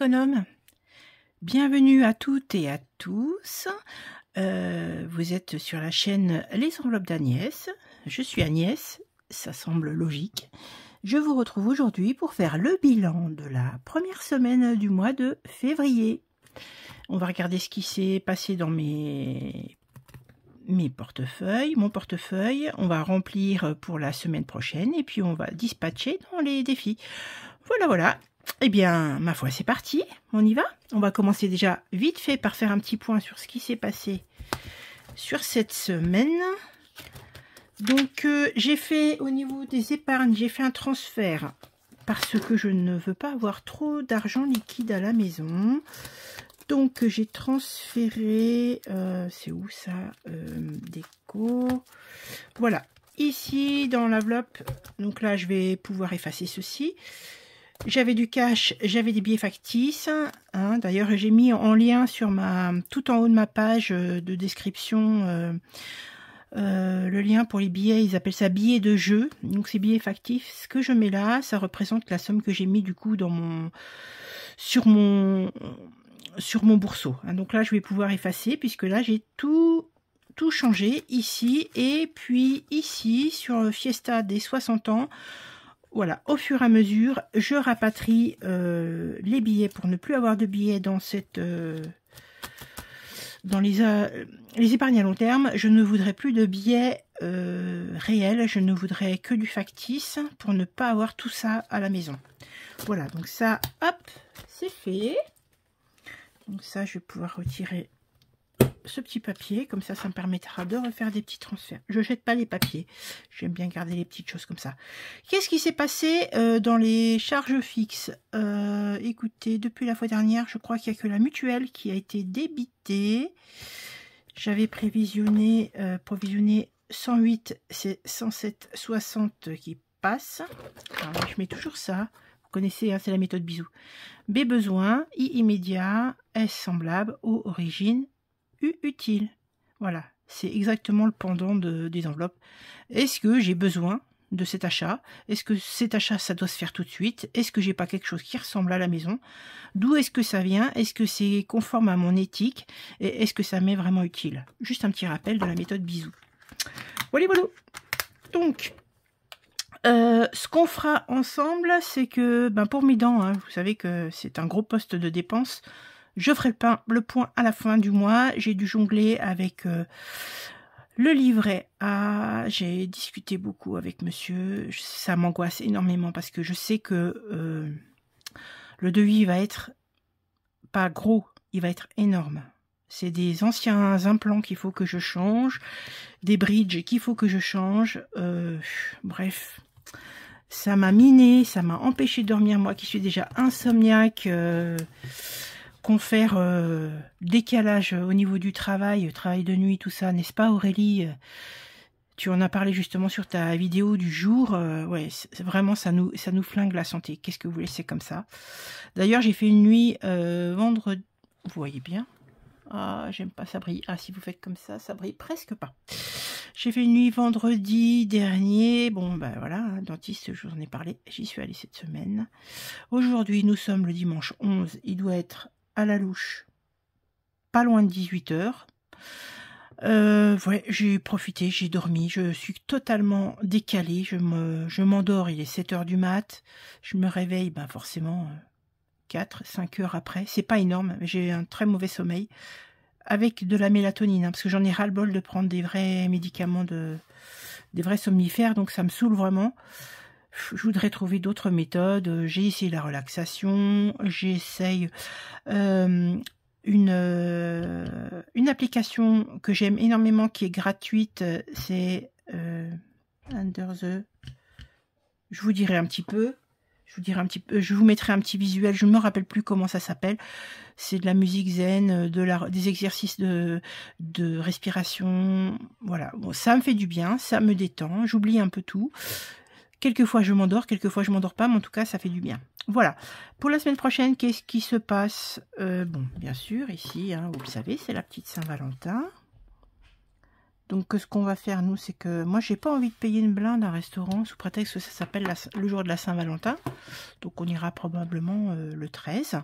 économes. Bienvenue à toutes et à tous. Vous êtes sur la chaîne Les Enveloppes d'Agnès. Je suis Agnès, ça semble logique. Je vous retrouve aujourd'hui pour faire le bilan de la première semaine du mois de février. On va regarder ce qui s'est passé dans mes portefeuilles, mon portefeuille. On va remplir pour la semaine prochaine et puis on va dispatcher dans les défis. Voilà. Eh bien, ma foi, c'est parti. On y va. On va commencer déjà vite fait par faire un petit point sur ce qui s'est passé sur cette semaine. Donc, j'ai fait au niveau des épargnes, j'ai fait un transfert parce que je ne veux pas avoir trop d'argent liquide à la maison. Donc, j'ai transféré, c'est où ça, déco. Voilà, ici dans l'enveloppe. Donc là, je vais pouvoir effacer ceci. J'avais du cash, j'avais des billets factices. Hein. D'ailleurs, j'ai mis en lien sur tout en haut de ma page de description le lien pour les billets. Ils appellent ça billets de jeu. Donc, ces billets factifs, ce que je mets là, ça représente la somme que j'ai mis du coup sur mon bourseau. Hein. Donc là, je vais pouvoir effacer puisque là, j'ai tout changé ici et puis ici sur Fiesta des 60 ans. Voilà, au fur et à mesure, je rapatrie les billets pour ne plus avoir de billets dans les épargnes à long terme. Je ne voudrais plus de billets réels, je ne voudrais que du factice pour ne pas avoir tout ça à la maison. Voilà, donc ça, hop, c'est fait. Donc ça, je vais pouvoir retirer ce petit papier, comme ça me permettra de refaire des petits transferts. Je jette pas les papiers, j'aime bien garder les petites choses comme ça. Qu'est-ce qui s'est passé dans les charges fixes? Écoutez, depuis la fois dernière, je crois qu'il n'y a que la mutuelle qui a été débitée. J'avais provisionné 108, c'est 107,60 qui passe. Alors, je mets toujours ça. Vous connaissez, hein, c'est la méthode bisous. B besoin, I immédiat, S semblable, O origine, U utile. Voilà, c'est exactement le pendant des enveloppes. Est-ce que j'ai besoin de cet achat? Est-ce que cet achat, ça doit se faire tout de suite? Est-ce que j'ai pas quelque chose qui ressemble à la maison? D'où est-ce que ça vient? Est-ce que c'est conforme à mon éthique? Et est-ce que ça m'est vraiment utile? Juste un petit rappel de la méthode bisous. Voilà. Donc, ce qu'on fera ensemble, c'est que pour mes dents, hein, vous savez que c'est un gros poste de dépense. Je ferai le point à la fin du mois. J'ai dû jongler avec le livret A. J'ai discuté beaucoup avec monsieur. Ça m'angoisse énormément parce que je sais que le devis va être pas gros, il va être énorme. C'est des anciens implants qu'il faut que je change, des bridges qu'il faut que je change. Bref, ça m'a miné, ça m'a empêché de dormir, moi qui suis déjà insomniaque. Confère décalage au niveau du travail de nuit, tout ça, n'est-ce pas Aurélie? Tu en as parlé justement sur ta vidéo du jour. Ouais, vraiment, ça nous flingue la santé. Qu'est-ce que vous voulez, c'est comme ça. D'ailleurs, j'ai fait une nuit vendredi. Vous voyez bien. Ah, j'aime pas, ça brille. Ah, si vous faites comme ça brille presque pas. J'ai fait une nuit vendredi dernier. Bon, voilà, dentiste, je vous en ai parlé. J'y suis allée cette semaine. Aujourd'hui, nous sommes le dimanche 11. Il doit être à la louche, pas loin de 18 h. Ouais, j'ai profité, j'ai dormi, je suis totalement décalée, je m'endors, il est 7 h du mat, je me réveille, forcément 4-5 heures après, c'est pas énorme, j'ai un très mauvais sommeil, avec de la mélatonine, hein, parce que j'en ai ras-le-bol de prendre des vrais médicaments, des vrais somnifères, donc ça me saoule vraiment. Je voudrais trouver d'autres méthodes. J'ai essayé la relaxation. J'essaye une application que j'aime énormément qui est gratuite. C'est Under the... Je vous dirai un petit peu. Je vous mettrai un petit visuel. Je ne me rappelle plus comment ça s'appelle. C'est de la musique zen, des exercices de respiration. Voilà. Bon, ça me fait du bien. Ça me détend. J'oublie un peu tout. Quelquefois je m'endors, quelquefois je m'endors pas, mais en tout cas ça fait du bien. Voilà. Pour la semaine prochaine, qu'est-ce qui se passe? Bon, bien sûr, ici, hein, vous le savez, c'est la petite Saint-Valentin. Donc ce qu'on va faire, nous, c'est que moi, j'ai pas envie de payer une blinde à un restaurant sous prétexte que ça s'appelle le jour de la Saint-Valentin. Donc on ira probablement le 13.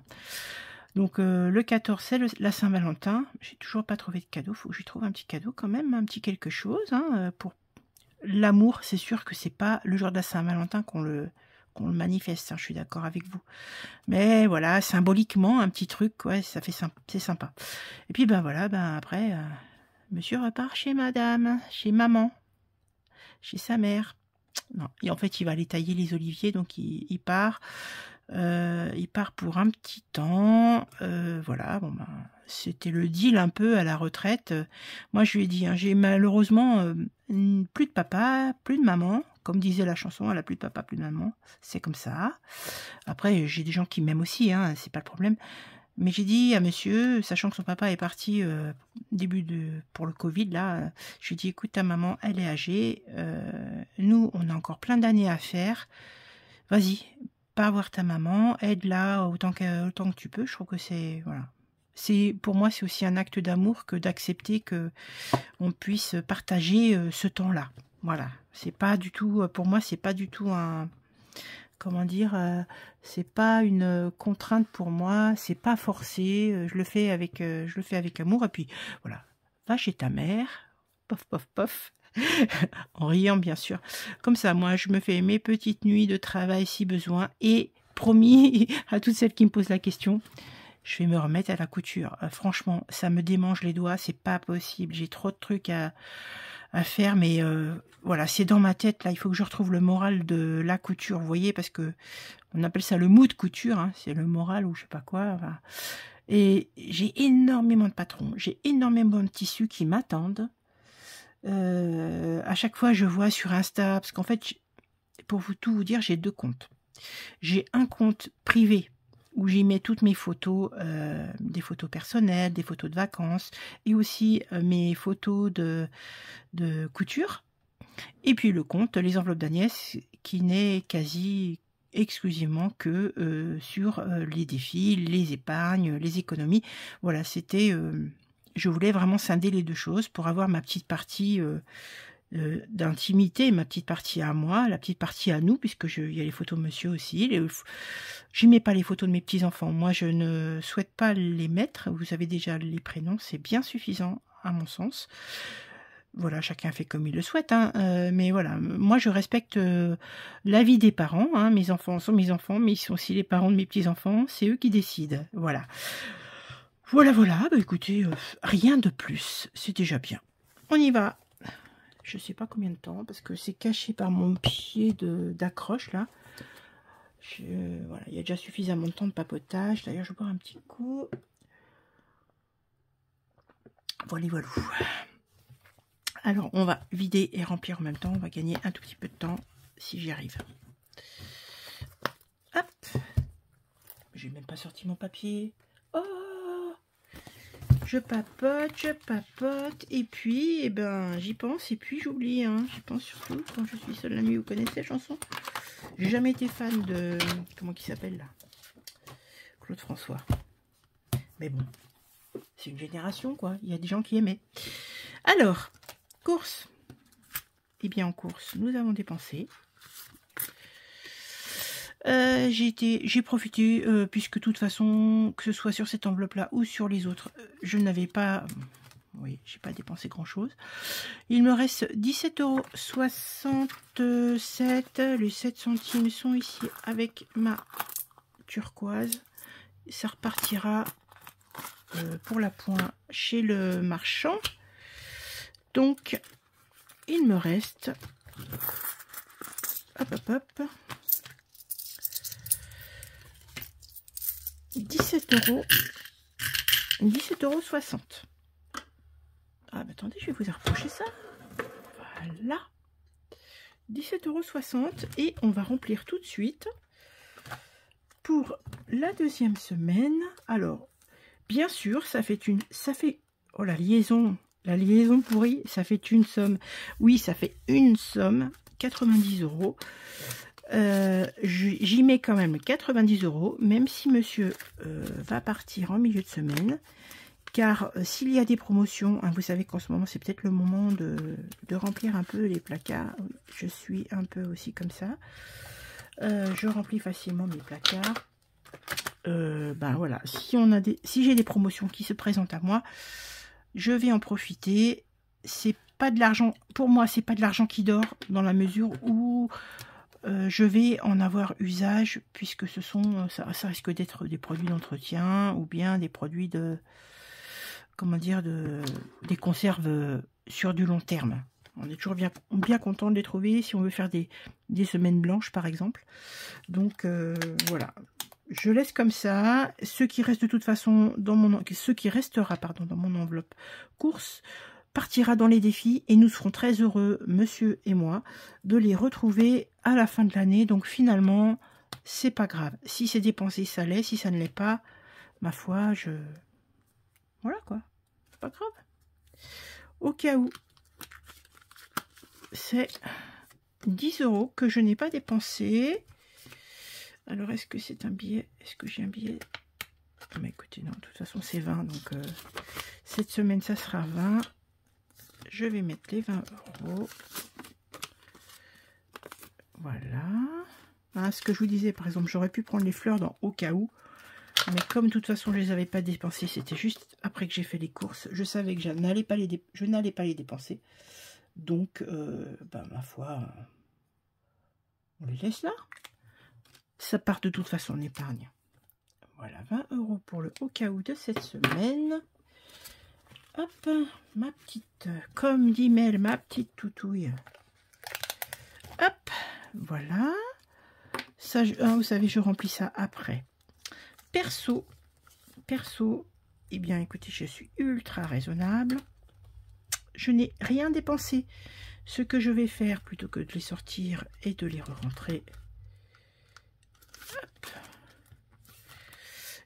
Donc le 14, c'est la Saint-Valentin. J'ai toujours pas trouvé de cadeau. Faut que je lui trouve un petit cadeau quand même, un petit quelque chose. Hein, pour l'amour, c'est sûr que c'est pas le jour de la Saint-Valentin qu'on le manifeste, hein, je suis d'accord avec vous. Mais voilà, symboliquement, un petit truc, ouais, ça fait c'est sympa. Et puis ben voilà, ben après... Monsieur repart chez madame, chez maman, chez sa mère. Non, et en fait, il va aller tailler les oliviers, donc il part. Il part pour un petit temps. Voilà, bon ben, c'était le deal un peu à la retraite. Moi, je lui ai dit, hein, j'ai malheureusement plus de papa, plus de maman. Comme disait la chanson, elle a plus de papa, plus de maman. C'est comme ça. Après, j'ai des gens qui m'aiment aussi, hein, c'est pas le problème. Mais j'ai dit à monsieur, sachant que son papa est parti pour le Covid, là, je lui ai dit, écoute, ta maman, elle est âgée, nous, on a encore plein d'années à faire, vas-y, pas voir ta maman, aide-la autant que tu peux, je trouve que c'est, voilà. Pour moi, c'est aussi un acte d'amour que d'accepter que on puisse partager ce temps-là. Voilà, c'est pas du tout, pour moi, c'est pas du tout un... Comment dire, c'est pas une contrainte pour moi, c'est pas forcé, je le fais avec amour. Et puis voilà, va chez ta mère, pof pof pof, en riant bien sûr. Comme ça, moi je me fais mes petites nuits de travail si besoin. Et promis à toutes celles qui me posent la question, je vais me remettre à la couture. Franchement, ça me démange les doigts, c'est pas possible. J'ai trop de trucs à faire, mais voilà, c'est dans ma tête, là, il faut que je retrouve le moral de la couture, vous voyez, parce que on appelle ça le mood couture, hein, c'est le moral ou je sais pas quoi, voilà. Et j'ai énormément de patrons, j'ai énormément de tissus qui m'attendent. À chaque fois, je vois sur Insta, parce qu'en fait, pour tout vous dire, j'ai 2 comptes. J'ai un compte privé, où j'y mets toutes mes photos, des photos personnelles, des photos de vacances, et aussi mes photos de couture. Et puis le compte Les Enveloppes d'Agnès, qui n'est quasi exclusivement que sur les défis, les épargnes, les économies. Voilà, c'était... je voulais vraiment scinder les 2 choses pour avoir ma petite partie... d'intimité, ma petite partie à moi, la petite partie à nous, puisque il y a les photos de monsieur aussi. Je mets pas les photos de mes petits-enfants. Moi, je ne souhaite pas les mettre. Vous avez déjà les prénoms, c'est bien suffisant à mon sens. Voilà, chacun fait comme il le souhaite. Hein. Mais voilà, moi, je respecte l'avis des parents. Hein. Mes enfants sont mes enfants, mais ils sont aussi les parents de mes petits-enfants. C'est eux qui décident. Voilà. Voilà. Bah, écoutez, rien de plus. C'est déjà bien. On y va. Je sais pas combien de temps, parce que c'est caché par mon pied d'accroche, là. Voilà, il y a déjà suffisamment de temps de papotage. D'ailleurs, je vais boire un petit coup. Voilà. Alors, on va vider et remplir en même temps. On va gagner un tout petit peu de temps, si j'y arrive. Hop. J'ai même pas sorti mon papier. Oh! Je papote, et puis, eh ben, j'y pense, et puis j'oublie, hein. J'y pense surtout quand je suis seule la nuit. Vous connaissez la chanson? J'ai jamais été fan de... Comment il s'appelle, là? Claude François. Mais bon, c'est une génération, quoi. Il y a des gens qui aimaient. Alors, course. Eh bien, en course, nous avons dépensé. J'ai profité, puisque de toute façon, que ce soit sur cette enveloppe-là ou sur les autres, je n'avais pas... Oui, j'ai pas dépensé grand-chose. Il me reste 17,67 €. Les 7 centimes sont ici avec ma turquoise. Ça repartira pour la pointe chez le marchand. Donc, il me reste... Hop. 17,60 €. Ah, mais attendez, je vais vous approcher ça. Voilà. 17,60 € et on va remplir tout de suite pour la 2e semaine. Alors, bien sûr, ça fait oh, la liaison pourrie, ça fait une somme. Oui, ça fait une somme, 90 €. J'y mets quand même 90 €, même si monsieur va partir en milieu de semaine. car s'il y a des promotions, hein, vous savez qu'en ce moment c'est peut-être le moment de remplir un peu les placards. Je suis un peu aussi comme ça. Je remplis facilement mes placards. Ben voilà, si j'ai des promotions qui se présentent à moi, je vais en profiter. C'est pas de l'argent, pour moi c'est pas de l'argent qui dort, dans la mesure où je vais en avoir usage, puisque ça risque d'être des produits d'entretien ou bien des produits de, comment dire, des conserves sur du long terme. On est toujours bien content de les trouver si on veut faire des semaines blanches par exemple. Donc voilà, je laisse comme ça. Ce qui reste de toute façon ce qui restera pardon dans mon enveloppe course partira dans les défis et nous serons très heureux, monsieur et moi, de les retrouver à la fin de l'année. Donc finalement, c'est pas grave. Si c'est dépensé, ça l'est. Si ça ne l'est pas, ma foi, voilà quoi. C'est pas grave. Au cas où, c'est 10 € que je n'ai pas dépensé. Alors, est-ce que c'est un billet? Est-ce que j'ai un billet? Mais écoutez, non, de toute façon, c'est 20. Donc, cette semaine, ça sera 20. Je vais mettre les 20 €. Voilà. Hein, ce que je vous disais, par exemple, j'aurais pu prendre les fleurs dans au cas où. Mais comme de toute façon, je ne les avais pas dépensées, c'était juste après que j'ai fait les courses. Je savais que je n'allais pas les dépenser. Donc, ben, ma foi, on les laisse là. Ça part de toute façon en épargne. Voilà, 20 € pour le au cas où de cette semaine. Hop, ma petite, comme dit Mel, ma petite toutouille. Hop, voilà. Ça, vous savez, je remplis ça après. Perso, eh bien, écoutez, je suis ultra raisonnable. Je n'ai rien dépensé. Ce que je vais faire, plutôt que de les sortir et de les re-rentrer,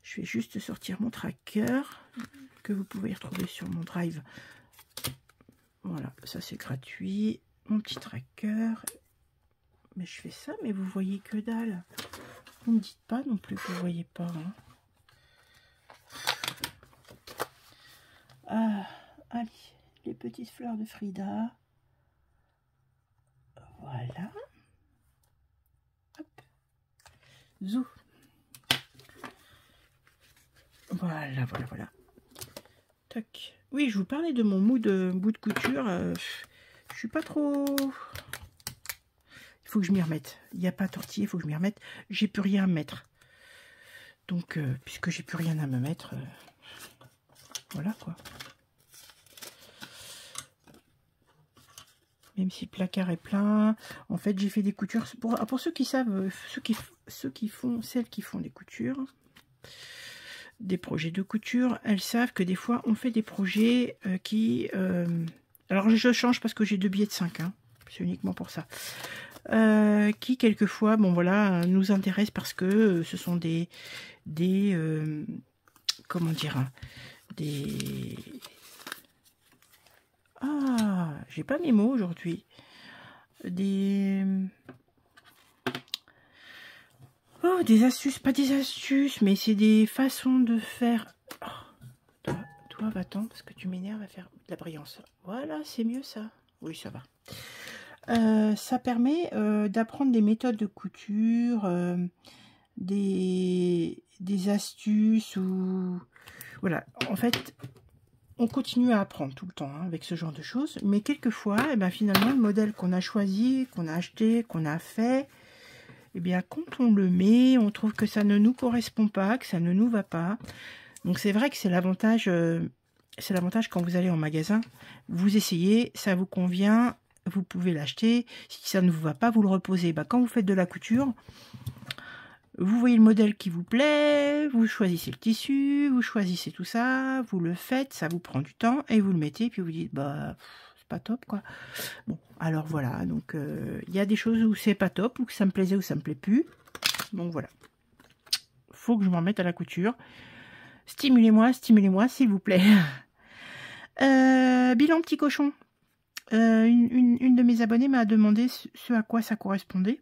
je vais juste sortir mon tracker que vous pouvez retrouver sur mon drive. Voilà, ça c'est gratuit. Mon petit tracker. Mais je fais ça, mais vous voyez que dalle. Vous ne me dites pas non plus que vous voyez pas. Hein. Ah, allez, les petites fleurs de Frida. Voilà. Hop. Zou. Voilà. Tac. Oui, je vous parlais de mon bout de couture. Je suis pas trop... Il faut que je m'y remette. Il n'y a pas tortillé, il faut que je m'y remette. J'ai plus rien à mettre. Donc, puisque j'ai plus rien à me mettre, voilà quoi. Même si le placard est plein. En fait, j'ai fait des coutures. Pour ceux qui savent, celles qui font des coutures, des projets de couture, elles savent que des fois, on fait des projets qui... alors, je change parce que j'ai 2 billets de 5. Hein. C'est uniquement pour ça. Qui, quelquefois, bon voilà, nous intéressent parce que ce sont comment dire, hein, ah, j'ai pas mes mots aujourd'hui. Des astuces, pas des astuces, mais c'est des façons de faire. Oh, toi, va-t'en, parce que tu m'énerves à faire de la brillance. Voilà, c'est mieux ça. Oui, ça va. Ça permet d'apprendre des méthodes de couture, des astuces ou voilà. En fait, on continue à apprendre tout le temps hein, avec ce genre de choses, mais quelquefois, eh ben, finalement, le modèle qu'on a choisi, qu'on a acheté, qu'on a fait, eh bien, quand on le met, on trouve que ça ne nous correspond pas, que ça ne nous va pas. Donc, c'est vrai que c'est l'avantage quand vous allez en magasin, vous essayez, ça vous convient. Vous pouvez l'acheter. Si ça ne vous va pas, vous le reposez. Bah, quand vous faites de la couture, vous voyez le modèle qui vous plaît, vous choisissez le tissu, vous choisissez tout ça, vous le faites, ça vous prend du temps et vous le mettez. Puis vous dites, bah, c'est pas top quoi. Bon, alors voilà. Donc, il y a des choses où c'est pas top, ou que ça me plaisait ou ça me plaît plus. Donc voilà. Faut que je m'en remette à la couture. Stimulez-moi, s'il vous plaît. Bilan petit cochon. Une de mes abonnées m'a demandé ce à quoi ça correspondait.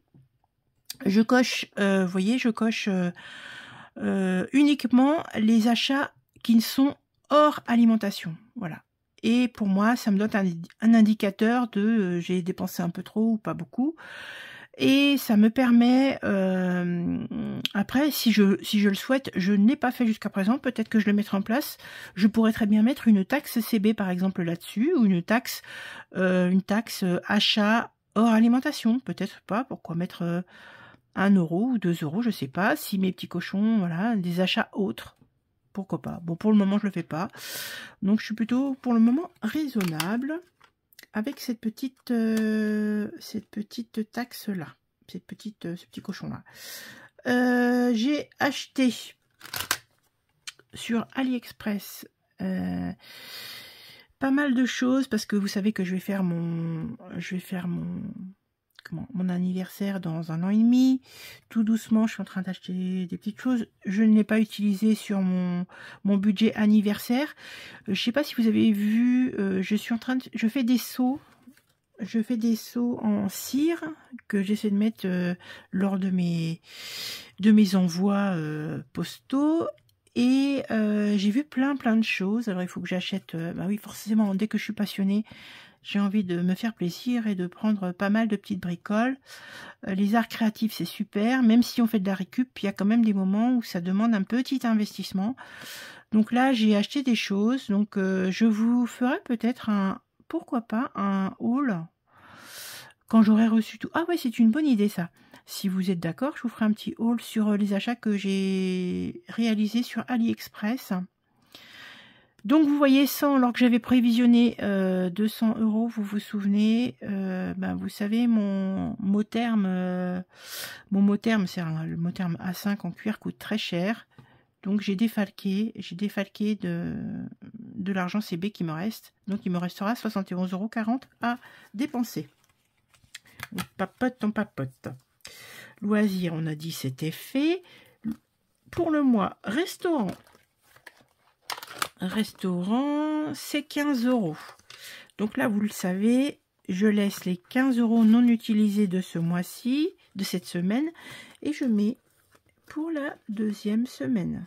Je coche, vous voyez, je coche uniquement les achats qui sont hors alimentation. Voilà. Et pour moi, ça me donne un indicateur de j'ai dépensé un peu trop ou pas beaucoup. Et ça me permet, après, si je le souhaite, je ne l'ai pas fait jusqu'à présent, peut-être que je le mettrai en place. Je pourrais très bien mettre une taxe CB, par exemple, là-dessus, ou une taxe achat hors alimentation. Peut-être pas, pourquoi mettre 1 euro ou 2 euros, je sais pas. Si mes petits cochons, voilà, des achats autres, pourquoi pas. Bon, pour le moment, je le fais pas. Donc, je suis plutôt, pour le moment, raisonnable avec cette petite taxe là, ce petit cochon là. J'ai acheté sur AliExpress pas mal de choses parce que vous savez que je vais faire mon anniversaire dans 1 an et demi. Tout doucement, je suis en train d'acheter des petites choses. Je ne l'ai pas utilisé sur mon budget anniversaire. Je sais pas si vous avez vu, je fais des seaux. Je fais des seaux en cire que j'essaie de mettre lors de mes envois postaux. Et j'ai vu plein de choses. Alors il faut que j'achète, bah oui, forcément, dès que je suis passionnée, j'ai envie de me faire plaisir et de prendre pas mal de petites bricoles. Les arts créatifs, c'est super. Même si on fait de la récup, il y a quand même des moments où ça demande un petit investissement. Donc là, j'ai acheté des choses. Donc je vous ferai peut-être pourquoi pas un haul quand j'aurai reçu tout. Ah ouais, c'est une bonne idée ça. Si vous êtes d'accord, je vous ferai un petit haul sur les achats que j'ai réalisés sur AliExpress. Donc vous voyez, 100, alors que j'avais prévisionné 200 euros, vous vous souvenez, vous savez, mon mot terme, c'est le mot terme A5 en cuir coûte très cher. Donc j'ai défalqué de l'argent CB qui me reste. Donc il me restera 71,40 € à dépenser. On papote. Loisirs, on a dit c'était fait. Pour le mois, restaurant, c'est 15 €. Donc là, vous le savez, je laisse les 15 € non utilisés de ce mois-ci, de cette semaine, et je mets pour la deuxième semaine.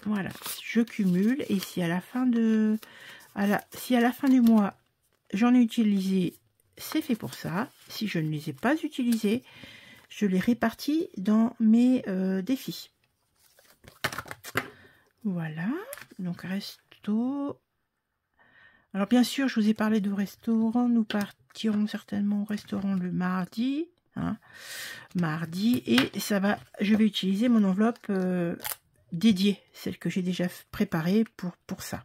Voilà, je cumule, et si à la fin du mois, j'en ai utilisé, c'est fait pour ça. Si je ne les ai pas utilisés, je les répartis dans mes défis. Voilà, donc resto. Alors bien sûr, je vous ai parlé de restaurant. Nous partirons certainement au restaurant le mardi. Mardi, et je vais utiliser mon enveloppe dédiée, celle que j'ai déjà préparée pour ça.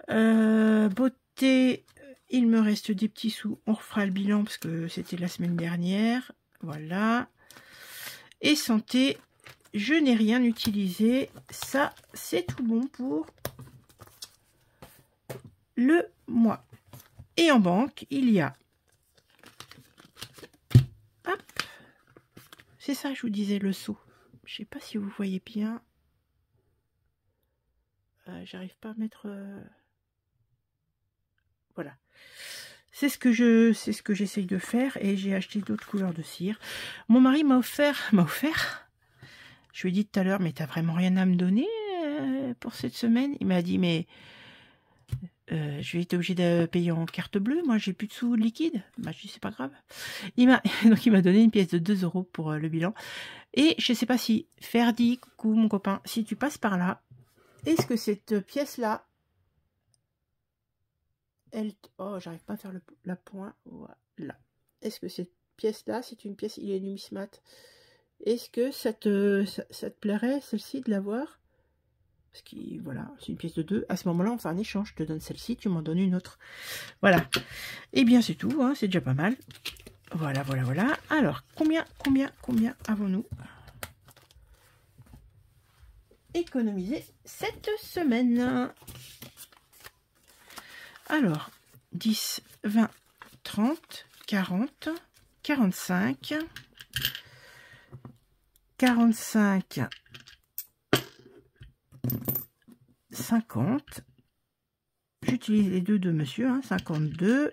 Beauté, il me reste des petits sous. On refera le bilan parce que c'était la semaine dernière. Voilà. Et santé, je n'ai rien utilisé. Ça, c'est tout bon pour le mois. Et en banque, il y a... Hop. C'est ça, je vous disais, le seau. Je sais pas si vous voyez bien. J'arrive pas à mettre... Voilà. C'est ce que j'essaye de faire, et j'ai acheté d'autres couleurs de cire. Mon mari m'a offert. Je lui ai dit tout à l'heure, mais t'as vraiment rien à me donner pour cette semaine? Il m'a dit, mais je vais être obligée de payer en carte bleue. Moi, j'ai plus de sous liquide. Bah, je dis, c'est pas grave. Donc, il m'a donné une pièce de 2 € pour le bilan. Et je sais pas si, Ferdi, coucou mon copain, si tu passes par là, est-ce que cette pièce-là, oh, j'arrive pas à faire la pointe. Voilà. Est-ce que cette pièce-là, c'est une pièce, il est numismat. Est-ce que ça te plairait, celle-ci, de l'avoir? Parce que, voilà, c'est une pièce de 2. À ce moment-là, on fait un échange. Je te donne celle-ci, tu m'en donnes une autre. Voilà. Et bien, c'est tout. Hein, c'est déjà pas mal. Voilà. Alors, combien avons-nous économisé cette semaine? Alors, 10, 20, 30, 40, 45, 45, 50. J'utilise les deux de monsieur, 52,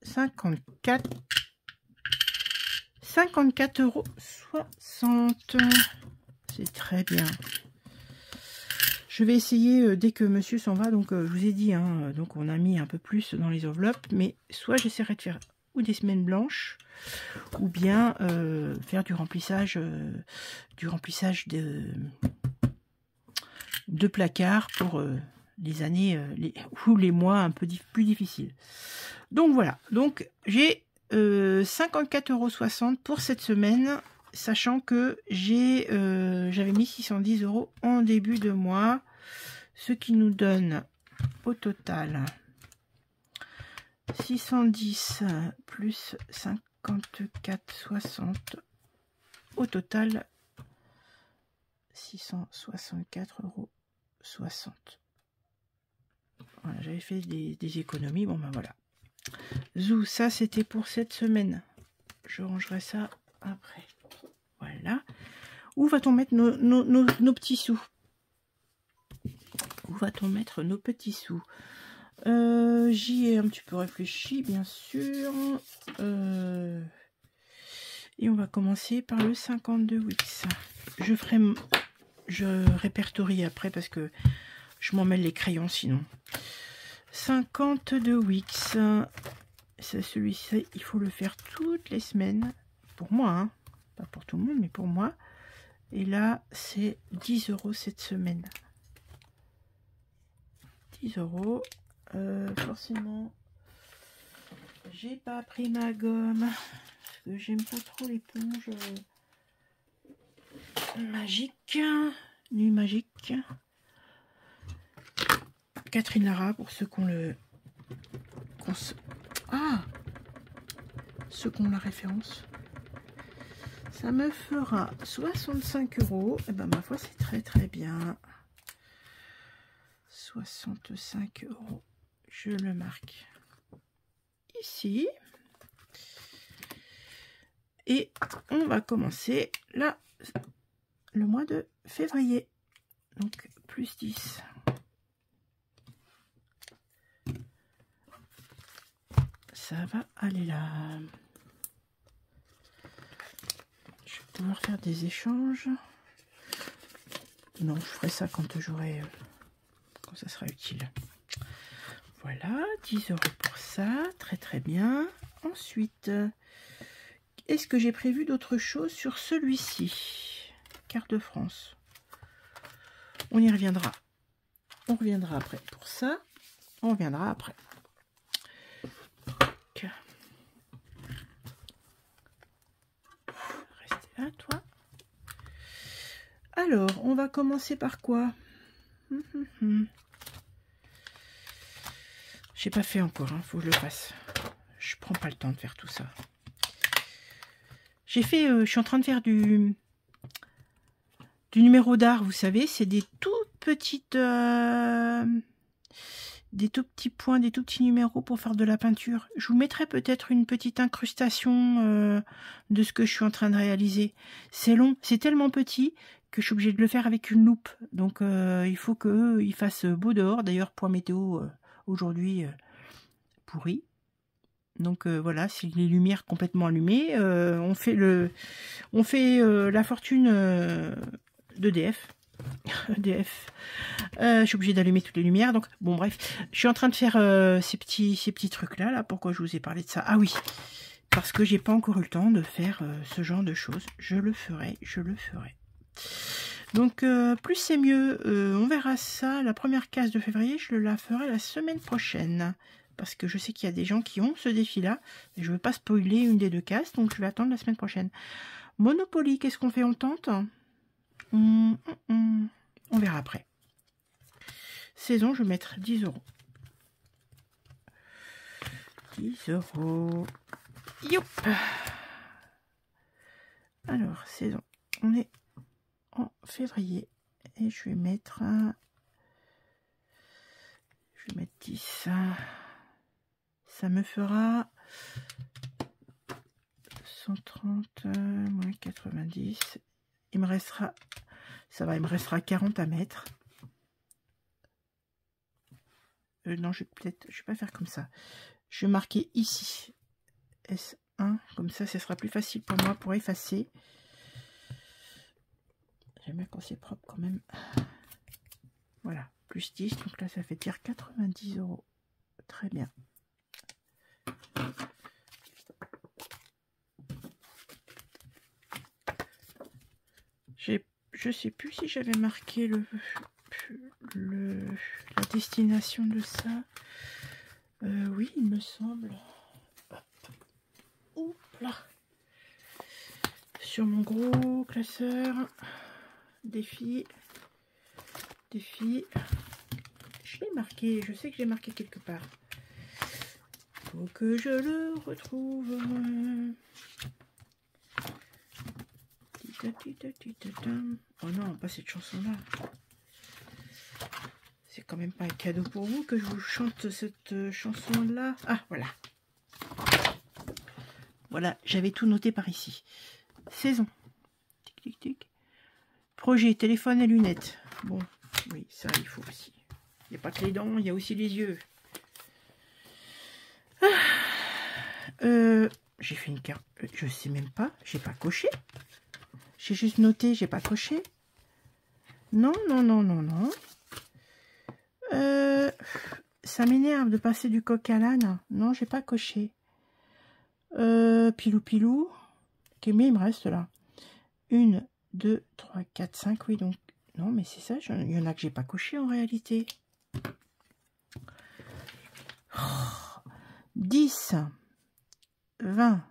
54, 54,60 €. C'est très bien. Je vais essayer dès que monsieur s'en va. Donc, je vous ai dit, hein, donc on a mis un peu plus dans les enveloppes. Mais soit j'essaierai de faire ou des semaines blanches, ou bien faire du remplissage de placards pour les années ou les mois un peu plus difficiles. Donc voilà, donc j'ai 54,60 € pour cette semaine, sachant que j'avais mis 610 € en début de mois, ce qui nous donne au total 610 plus 54,60, au total 664,60 €. Voilà, j'avais fait des économies, bon ben voilà. Zou, ça c'était pour cette semaine. Je rangerai ça après. Voilà. Où va-t-on mettre nos petits sous? Où va-t-on mettre nos petits sous? J'y ai un petit peu réfléchi, bien sûr. Et on va commencer par le 52 Wix. Je répertorie après parce que je m'en mêle les crayons sinon. 52 Wix. C'est celui-ci, il faut le faire toutes les semaines. Pour moi, hein. Pas pour tout le monde, mais pour moi. Et là, c'est 10 € cette semaine. 10 €. Forcément, j'ai pas pris ma gomme. Parce que j'aime pas trop l'éponge magique. Nuit magique. Catherine Lara, pour ceux qui ont ceux qui ont la référence. Ça me fera 65 €. Et ben ma foi, c'est très très bien. 65 €. Je le marque ici. Et on va commencer là le mois de février. Donc plus 10. Ça va aller là. Je vais pouvoir faire des échanges. Non, je ferai ça quand quand ça sera utile. Voilà, 10 € pour ça. Très très bien. Ensuite, est-ce que j'ai prévu d'autres choses sur celui-ci? Carte de France. On y reviendra. On reviendra après. Pour ça, on reviendra après. Restez là, toi. Alors, on va commencer par quoi? J'ai pas fait encore, hein, faut que je le fasse. Je prends pas le temps de faire tout ça. J'ai fait, je suis en train de faire du numéro d'art, vous savez, c'est des tout petites, des tout petits points, des tout petits numéros pour faire de la peinture. Je vous mettrai peut-être une petite incrustation de ce que je suis en train de réaliser. C'est long, c'est tellement petit que je suis obligée de le faire avec une loupe. Donc il faut qu'il fasse beau dehors. D'ailleurs, point météo aujourd'hui pourri. Donc voilà, c'est les lumières complètement allumées. On fait la fortune d'EDF. EDF. Je suis obligée d'allumer toutes les lumières. Donc bon bref, je suis en train de faire ces petits trucs là. Pourquoi je vous ai parlé de ça? Ah oui, parce que j'ai pas encore eu le temps de faire ce genre de choses. Je le ferai. Donc plus c'est mieux. On verra ça. La première case de février, je la ferai la semaine prochaine. Parce que je sais qu'il y a des gens qui ont ce défi-là. Et je ne veux pas spoiler une des deux cases. Donc, je vais attendre la semaine prochaine. Monopoly, qu'est-ce qu'on fait? On tente? On verra après. Saison, je vais mettre 10 €. 10 €. Youp! Alors, saison. On est en février. Et je vais mettre... Je vais mettre 10. Ça me fera 130 moins 90. Il me restera, ça va, il me restera 40 à mettre. Non, je vais pas faire comme ça. Je vais marquer ici S1, comme ça, ce sera plus facile pour moi pour effacer. J'aime bien quand c'est propre quand même. Voilà, plus 10, donc là ça fait dire 90 €. Très bien. Je sais plus si j'avais marqué la destination de ça. Oui, il me semble. Hop. Oups là. Sur mon gros classeur. Défi. Je l'ai marqué, je sais que j'ai marqué quelque part. Faut que je le retrouve. Oh non, pas cette chanson-là. C'est quand même pas un cadeau pour vous que je vous chante cette chanson-là. Ah, voilà. Voilà, j'avais tout noté par ici. Saison. Tic, tic, tic. Projet, téléphone et lunettes. Bon, oui, ça, il faut aussi. Il n'y a pas que les dents, il y a aussi les yeux. J'ai fait une carte. Je sais même pas. J'ai pas coché. J'ai juste noté, j'ai pas coché. Non. Ça m'énerve de passer du coq à l'âne. Non, j'ai pas coché. Pilou. Ok, mais il me reste là. 1, 2, 3, 4, 5. Oui, donc. Non, mais c'est ça. Il y en a que j'ai pas coché en réalité. 10, 20,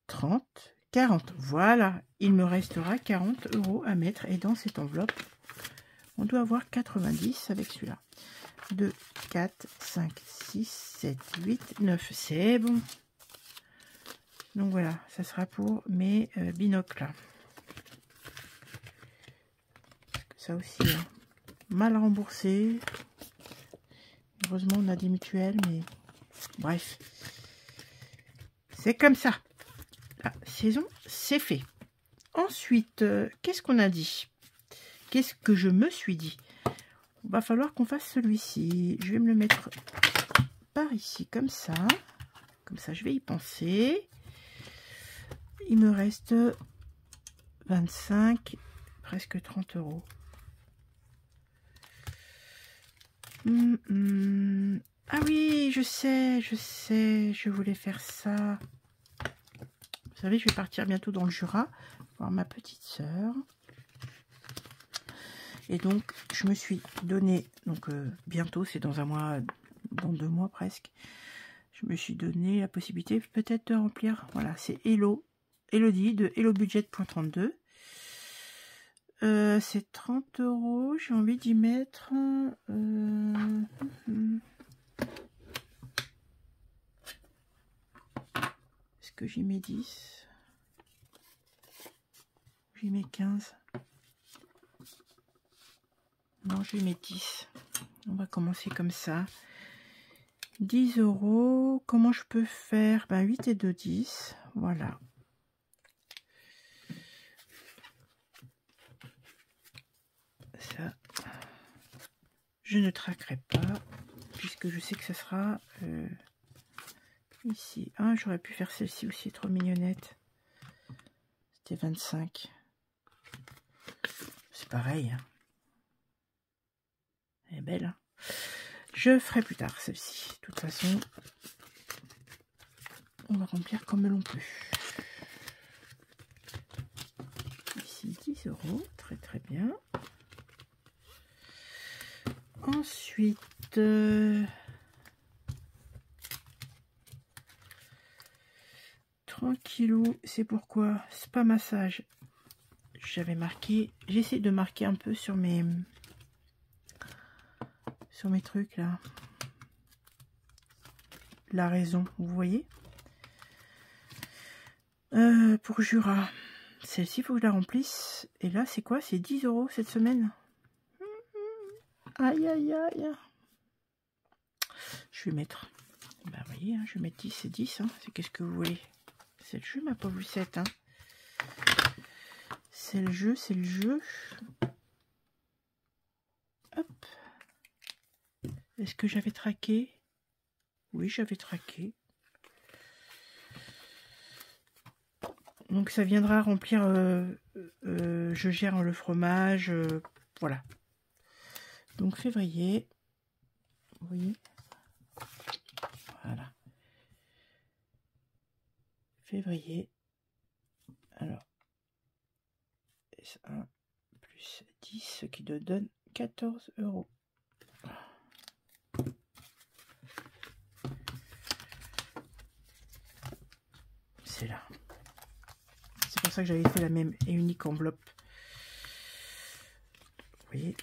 30, 40. Voilà. Il me restera 40 € à mettre. Et dans cette enveloppe, on doit avoir 90 avec celui-là. 2, 4, 5, 6, 7, 8, 9. C'est bon. Donc voilà, ça sera pour mes binocles. Ça aussi, hein, mal remboursé. Heureusement, on a des mutuelles, mais bref. C'est comme ça. La saison, c'est fait. Ensuite, qu'est-ce qu'on a dit? Qu'est-ce que je me suis dit? Il va falloir qu'on fasse celui-ci. Je vais me le mettre par ici, comme ça. Comme ça, je vais y penser. Il me reste 25, presque 30 €. Ah oui, je sais, je voulais faire ça. Vous savez, je vais partir bientôt dans le Jura, voir ma petite sœur. Et donc, je me suis donné, donc bientôt, c'est dans un mois, dans 2 mois presque, je me suis donné la possibilité peut-être de remplir, voilà, c'est Elodie de hellobudget.32. C'est 30 €, j'ai envie d'y mettre... Est-ce que j'y mets 10? J'y mets 15? Non, je mets 10. On va commencer comme ça. 10 €. Comment je peux faire? 8 et 2, 10. Voilà. Ça, je ne traquerai pas, puisque je sais que ce sera ici. Ah, j'aurais pu faire celle-ci aussi, trop mignonnette. C'était 25. C'est pareil. Hein. Elle est belle. Hein. Je ferai plus tard celle-ci. De toute façon, on va remplir comme l'on peut. Ici, 10 €. Très très bien. Ensuite, tranquillou, c'est pourquoi spa massage. J'avais marqué, j'essaie de marquer un peu sur mes trucs là. La raison, vous voyez. Pour Jura, celle-ci, il faut que je la remplisse. Et là, c'est quoi? C'est 10 € cette semaine. Aïe, aïe, aïe. Je vais mettre... vous voyez, hein, je vais mettre 10 et 10. Hein. C'est qu'est-ce que vous voulez? C'est le jeu, ma pauvre Lucette. Hein. C'est le jeu, c'est le jeu. Hop. Est-ce que j'avais traqué? Oui, j'avais traqué. Donc ça viendra remplir, je gère le fromage, voilà. Donc février, vous voyez, voilà, février, alors, S1 plus 10, ce qui te donne 14 €. C'est là. C'est pour ça que j'avais fait la même et unique enveloppe. Vous voyez,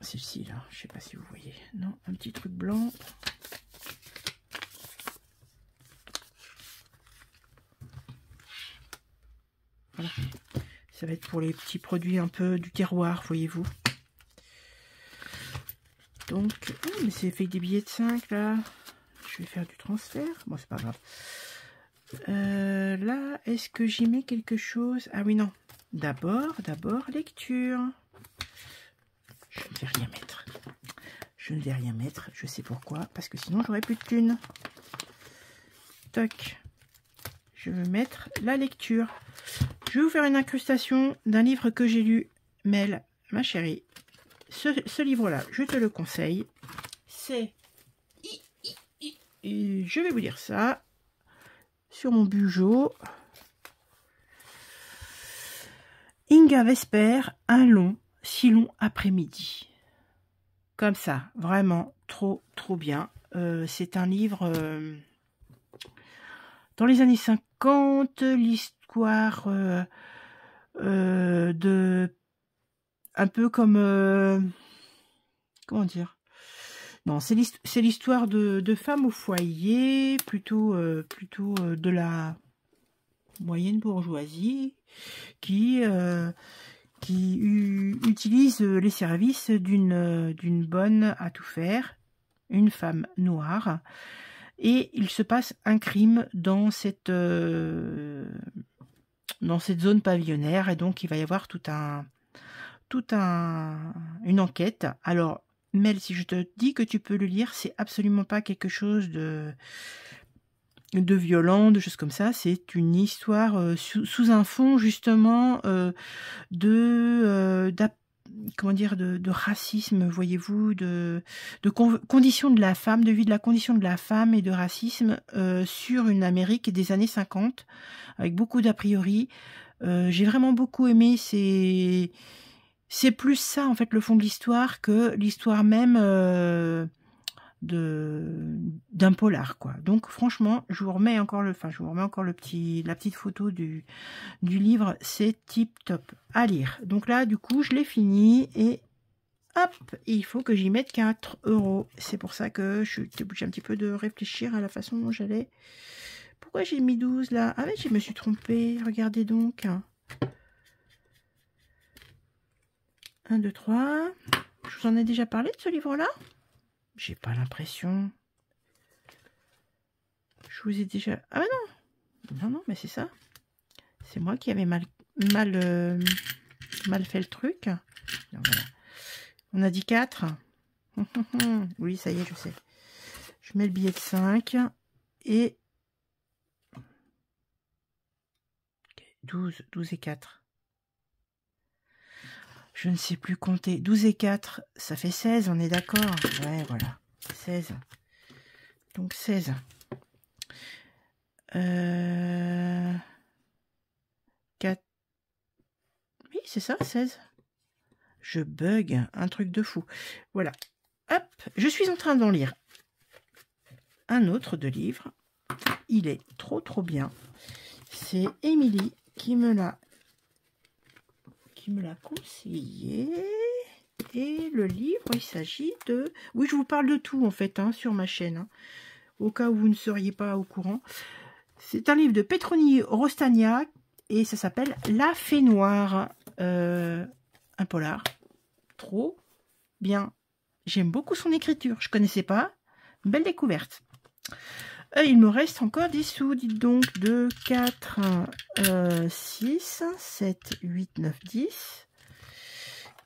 celle-ci là, je sais pas si vous voyez. Non, un petit truc blanc. Voilà. Ça va être pour les petits produits un peu du terroir, voyez-vous. Donc, oh, mais c'est fait des billets de 5 là. Je vais faire du transfert. Bon, c'est pas grave. Là, est-ce que j'y mets quelque chose? Ah oui, non. D'abord, lecture. Je ne vais rien mettre. Je ne vais rien mettre. Je sais pourquoi. Parce que sinon, j'aurais plus de thunes. Toc. Je vais mettre la lecture. Je vais vous faire une incrustation d'un livre que j'ai lu. Mel, ma chérie. Ce livre-là, je te le conseille. C'est... Et je vais vous dire ça. Sur mon bugeot. Inga Vesper, un long, si long après-midi. Comme ça, vraiment trop bien. C'est un livre dans les années 50, l'histoire de... un peu comme... comment dire? Non, c'est l'histoire de femmes au foyer, plutôt de la moyenne bourgeoisie, qui utilise les services d'une bonne à tout faire, une femme noire, et il se passe un crime dans cette zone pavillonnaire, et donc il va y avoir une enquête. Alors, Mel, si je te dis que tu peux le lire, c'est absolument pas quelque chose de violent, de choses comme ça. C'est une histoire sous un fond justement de racisme, voyez-vous, de conditions de la femme, de vie de la condition de la femme et de racisme sur une Amérique des années 50, avec beaucoup d'a priori. J'ai vraiment beaucoup aimé. C'est plus ça, en fait, le fond de l'histoire que l'histoire même d'un polar, quoi. Donc, franchement, je vous remets encore la petite photo du livre. C'est tip top à lire. Donc là, du coup, je l'ai fini et hop, il faut que j'y mette 4 €. C'est pour ça que je suis obligée un petit peu de réfléchir à la façon dont j'allais. Pourquoi j'ai mis 12 là? Ah mais je me suis trompée. Regardez donc. 1, 2, 3. Je vous en ai déjà parlé de ce livre-là? J'ai pas l'impression. Je vous ai déjà... Ah bah non. Non, mais c'est ça. C'est moi qui avais mal fait le truc. Donc, voilà. On a dit 4. Oui, ça y est, je sais. Je mets le billet de 5. Et... 12 et 4. Je ne sais plus compter. 12 et 4, ça fait 16, on est d'accord? Ouais, voilà. 16. Donc 16. 4. Oui, c'est ça, 16. Je bug, un truc de fou. Voilà. Hop, je suis en train d'en lire un autre de livre. Il est trop bien. C'est Émilie qui me l'a conseillé. Et le livre, il s'agit de... Oui, je vous parle de tout, en fait, hein, sur ma chaîne. Hein, au cas où vous ne seriez pas au courant. C'est un livre de Petroni Rostagna. Et ça s'appelle La Fée Noire. Un polar. Trop bien. J'aime beaucoup son écriture. Je connaissais pas. Belle découverte. Il me reste encore des sous, dites donc, de 4, 6, 7, 8, 9, 10.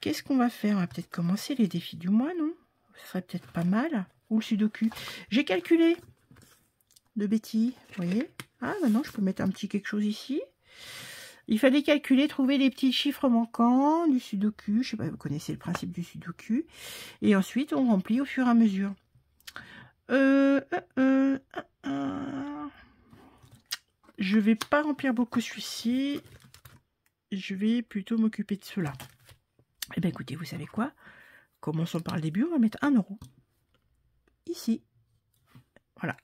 Qu'est-ce qu'on va faire? On va peut-être commencer les défis du mois, non? Ce serait peut-être pas mal. Ou le sudoku. J'ai calculé. De bêtises, vous voyez? Ah, maintenant, je peux mettre un petit quelque chose ici. Il fallait calculer, trouver les petits chiffres manquants du sudoku. Je sais pas, vous connaissez le principe du sudoku. Et ensuite, on remplit au fur et à mesure. Je vais pas remplir beaucoup celui-ci. Je vais plutôt m'occuper de cela. Eh bien, écoutez, vous savez quoi? Commençons par le début. On va mettre 1 euro. Ici. Voilà.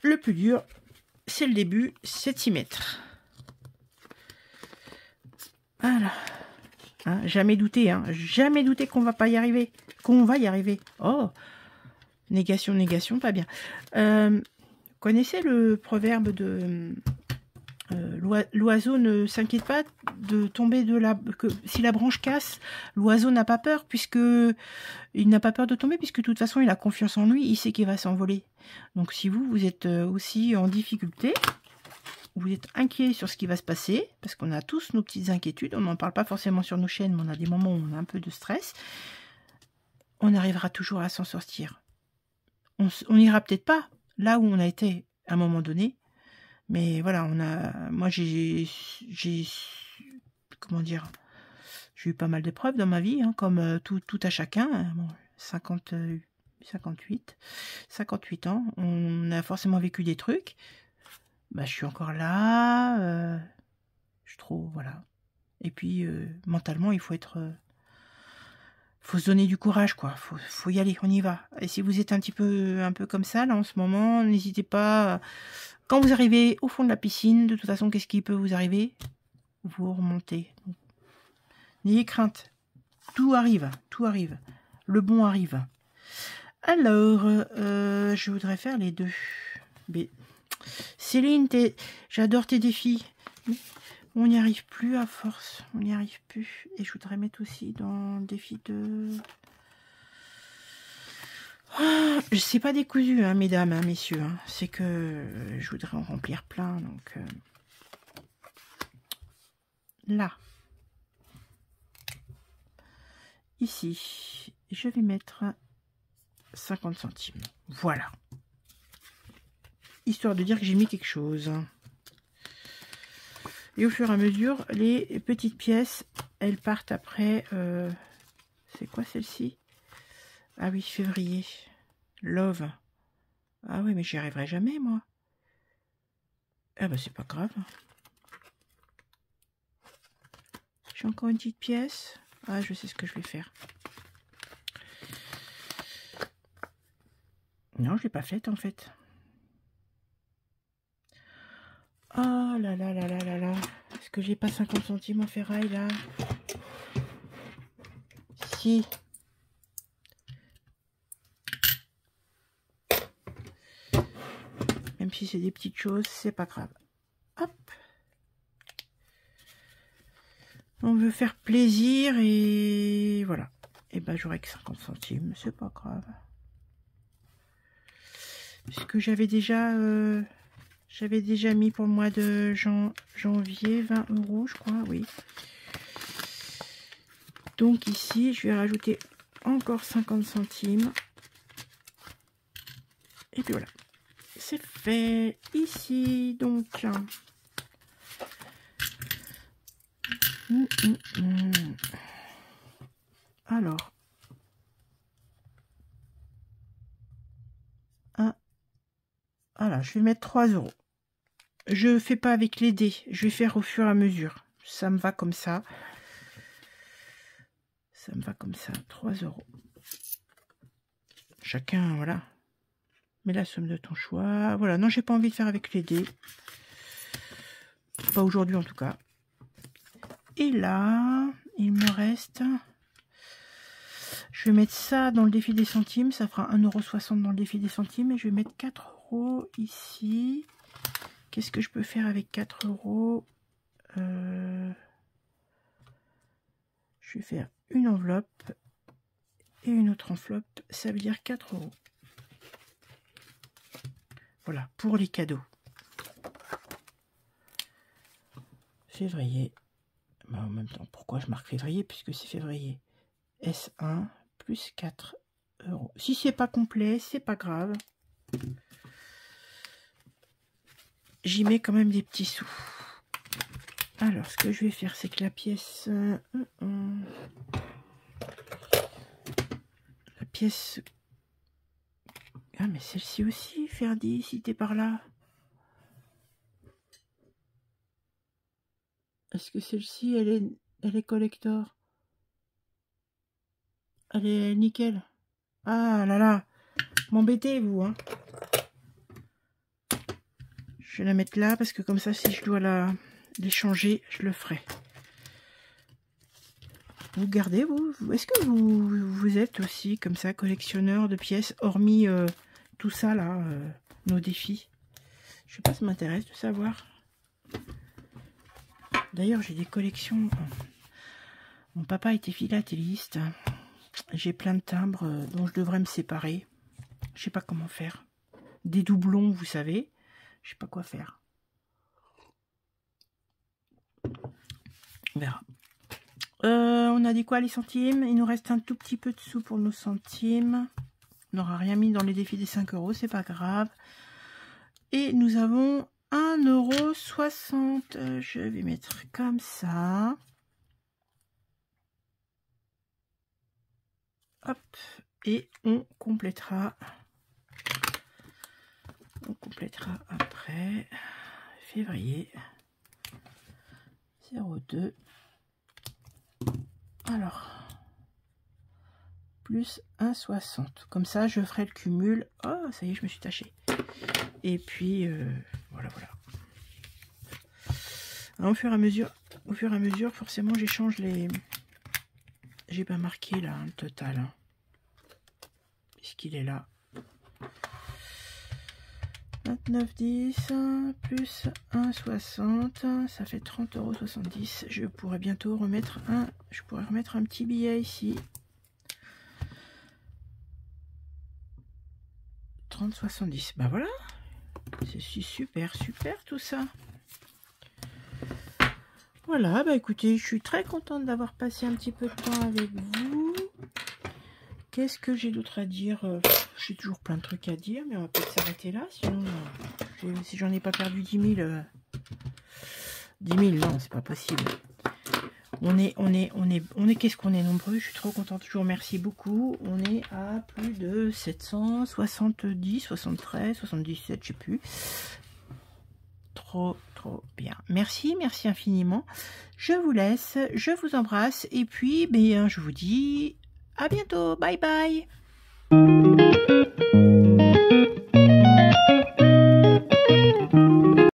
Le plus dur, c'est le début, c'est de s'y mettre. Voilà. Hein, jamais douter, hein. Jamais douter qu'on va pas y arriver. Qu'on va y arriver. Oh, négation, négation, pas bien. Connaissez le proverbe de l'oiseau ne s'inquiète pas de tomber de la... si la branche casse, l'oiseau n'a pas peur puisque il n'a pas peur de tomber puisque de toute façon il a confiance en lui, il sait qu'il va s'envoler. Donc si vous êtes aussi en difficulté, vous êtes inquiet sur ce qui va se passer, parce qu'on a tous nos petites inquiétudes, on n'en parle pas forcément sur nos chaînes, mais on a des moments où on a un peu de stress, on arrivera toujours à s'en sortir. On n'ira peut-être pas là où on a été à un moment donné, mais voilà, moi j'ai comment dire, j'ai eu pas mal d'épreuves dans ma vie, hein, comme tout à chacun. Bon, 58 ans, on a forcément vécu des trucs. Bah, je suis encore là, je trouve, voilà. Et puis, mentalement, il faut être... faut se donner du courage, quoi. Faut y aller, on y va. Et si vous êtes un peu comme ça, là, en ce moment, n'hésitez pas... Quand vous arrivez au fond de la piscine, de toute façon, qu'est-ce qui peut vous arriver? Vous remontez. N'ayez crainte. Tout arrive, tout arrive. Le bon arrive. Alors, je voudrais faire les deux. Mais... Céline, j'adore tes défis. On n'y arrive plus à force. On n'y arrive plus. Et je voudrais mettre aussi dans le défi de... Oh, c'est pas décousu, hein, mesdames, hein, messieurs. Hein. C'est que je voudrais en remplir plein. Donc là. Ici. Je vais mettre 50 centimes. Voilà. Histoire de dire que j'ai mis quelque chose. Et au fur et à mesure, les petites pièces, elles partent après... c'est quoi celle-ci? Ah oui, février. Love. Ah oui, mais j'y arriverai jamais, moi. Ah bah c'est pas grave. J'ai encore une petite pièce. Ah, je sais ce que je vais faire. Non, je l'ai pas faite, en fait. Oh là là là là là là. Est-ce que j'ai pas 50 centimes en ferraille là? Si. Même si c'est des petites choses, c'est pas grave. Hop. On veut faire plaisir et voilà. Et ben j'aurai que 50 centimes, c'est pas grave. Puisque j'avais déjà mis pour le mois de janvier 20 €, je crois, oui. Donc ici, je vais rajouter encore 50 centimes. Et puis voilà. C'est fait. Ici, donc. Alors. Voilà, je vais mettre 3 €. Je fais pas avec les dés, je vais faire au fur et à mesure. Ça me va comme ça. Ça me va comme ça, 3 €. Chacun, voilà. Mets la somme de ton choix. Voilà, non, j'ai pas envie de faire avec les dés. Pas aujourd'hui en tout cas. Et là, il me reste... Je vais mettre ça dans le défi des centimes. Ça fera 1,60 € dans le défi des centimes. Et je vais mettre 4 € ici. Qu'est-ce que je peux faire avec 4 €? Je vais faire une enveloppe et une autre enveloppe. Ça veut dire 4 €. Voilà, pour les cadeaux. Février. Bah, en même temps, pourquoi je marque février? Puisque c'est février. S1 plus 4 €. Si c'est pas complet, c'est pas grave. j'y mets quand même des petits sous. Alors, ce que je vais faire, c'est que la pièce... la pièce... Ah, mais celle-ci aussi, Ferdi, si t'es par là. Est-ce que celle-ci, elle est collector? Elle est nickel. Ah là là, m'embêtez, vous, hein. Je vais la mettre là, parce que comme ça, si je dois l'échanger, je le ferai. Vous gardez, vous? Est-ce que vous êtes aussi, comme ça, collectionneur de pièces, hormis tout ça, là, nos défis? Je sais pas, ça m'intéresse de savoir. D'ailleurs, j'ai des collections. Mon papa était philatéliste. J'ai plein de timbres dont je devrais me séparer. Je sais pas comment faire. Des doublons, vous savez. Je sais pas quoi faire. On verra. On a dit quoi, les centimes? Il nous reste un tout petit peu de sous pour nos centimes. On n'aura rien mis dans les défis des 5 €, c'est pas grave. Et nous avons 1,60 €. Je vais mettre comme ça. Hop. Et on complétera. On complétera après. Février. 02. Alors. Plus 1,60. Comme ça, je ferai le cumul. Oh, ça y est, je me suis tachée. Et puis, voilà, voilà. Alors, au fur et à mesure, forcément, j'échange les... J'ai pas marqué, là, le total. Hein, puisqu'il est là. 29,10 plus 1,60. Ça fait 30,70 €. Je pourrais bientôt remettre un... Je pourrais remettre un petit billet ici. 30,70. Bah voilà. C'est super, super tout ça. Voilà, bah écoutez, je suis très contente d'avoir passé un petit peu de temps avec vous. Qu'est-ce que j'ai d'autre à dire? J'ai toujours plein de trucs à dire, mais on va peut-être s'arrêter là. Sinon, si j'en ai pas perdu 10 000... 10 000, non, c'est pas possible. On est qu'est-ce qu'on est nombreux. Je suis trop contente. Je vous remercie beaucoup. On est à plus de 770, 73, 77, je sais plus. Trop bien. Merci infiniment. Je vous laisse. Je vous embrasse. Et puis, bien, je vous dis à bientôt. Bye bye.